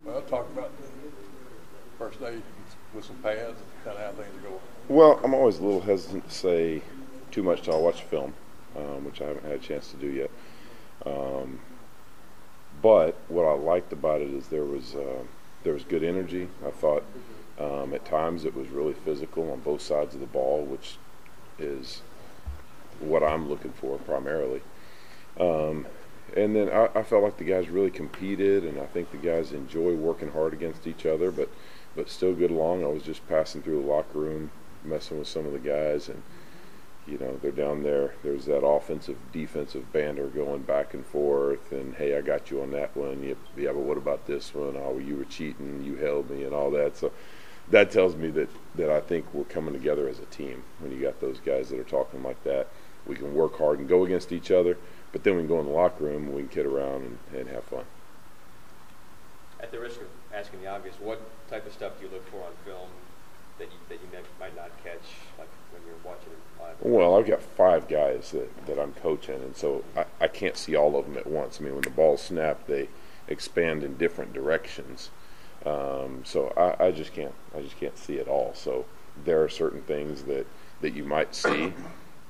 Well, talk about the first day with some pads and kind of how things are going. Well, I'm always a little hesitant to say too much till I watch the film, which I haven't had a chance to do yet. Um, but what I liked about it is there was good energy. I thought at times it was really physical on both sides of the ball, which is what I'm looking for primarily. Um, and then I felt like the guys really competed, and I think the guys enjoy working hard against each other, but still get along. I was just passing through the locker room, messing with some of the guys, and they're down there. There's that offensive, defensive banter going back and forth, and hey, I got you on that one. Yeah, but what about this one? Oh, you were cheating. You held me, and all that. So that tells me that I think we're coming together as a team. When you got those guys that are talking like that, we can work hard and go against each other, but then we can go in the locker room and we can kid around and have fun. At the risk of asking the obvious, what type of stuff do you look for on film that you might not catch, like when you're watching it live? Well, I've got 5 guys that I'm coaching, and so I can't see all of them at once. I mean, when the ball's snapped, they expand in different directions. So I just can't see it all. So there are certain things that you might see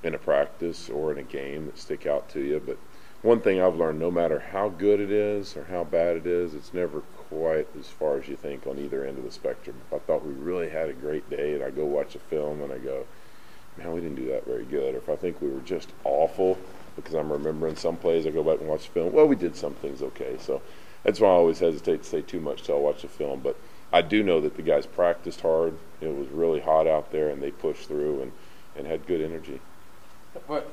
in a practice or in a game that stick out to you. But one thing I've learned, no matter how good it is or how bad it is, it's never quite as far as you think on either end of the spectrum. If I thought we really had a great day and I go watch a film and I go, man, we didn't do that very good. Or if I think we were just awful because I'm remembering some plays, I go back and watch the film, well, we did some things okay. So that's why I always hesitate to say too much till I watch the film. But I do know that the guys practiced hard. It was really hot out there, and they pushed through and had good energy. But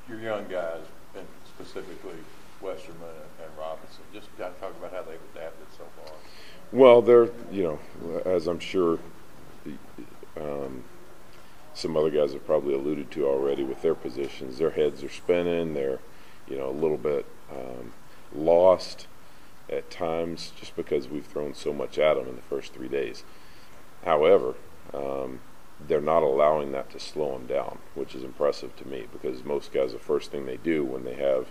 your young guys, and specifically Westerman and Robinson, just got to talk about how they've adapted so far. Well, they're, as I'm sure some other guys have probably alluded to already with their positions, their heads are spinning. They're, a little bit lost at times just because we've thrown so much at them in the first 3 days. However, they're not allowing that to slow them down, which is impressive to me, because most guys, the first thing they do when they have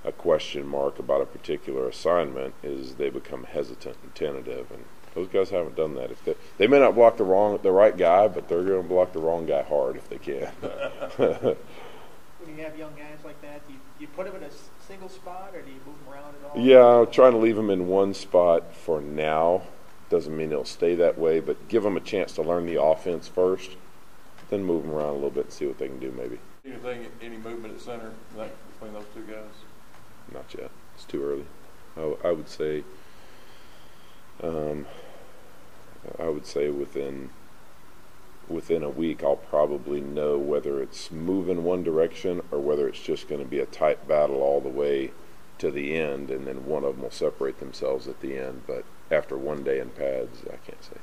a question mark about a particular assignment is they become hesitant and tentative, and those guys haven't done that. If they may not block the right guy, but they're going to block the wrong guy hard if they can. When you have young guys like that, do you put them in a single spot, or do you move them around at all? Yeah, I'm trying to leave them in one spot for now. Doesn't mean they'll stay that way, but give them a chance to learn the offense first, then move them around a little bit and see what they can do maybe. Anything, any movement at center between those two guys? Not yet. It's too early. I would say within a week I'll probably know whether it's moving one direction or whether it's just going to be a tight battle all the way to the end, and then one of them will separate themselves at the end. But after 1 day in pads, I can't say.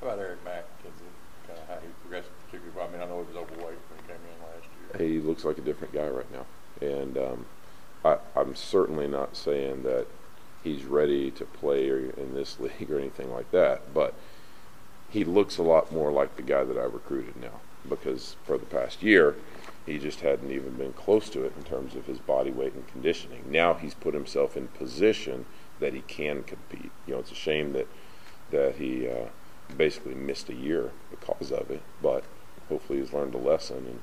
How about Eric Mack? Kind of how he progressed, particularly? I mean, I know he was overweight when he came in last year. He looks like a different guy right now, and I'm certainly not saying that he's ready to play in this league or anything like that, but he looks a lot more like the guy that I recruited now, because for the past year he just hadn't even been close to it in terms of his body weight and conditioning. Now he's put himself in position that he can compete. It's a shame that he basically missed a year because of it, but hopefully he's learned a lesson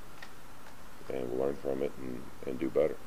and will learn from it and do better.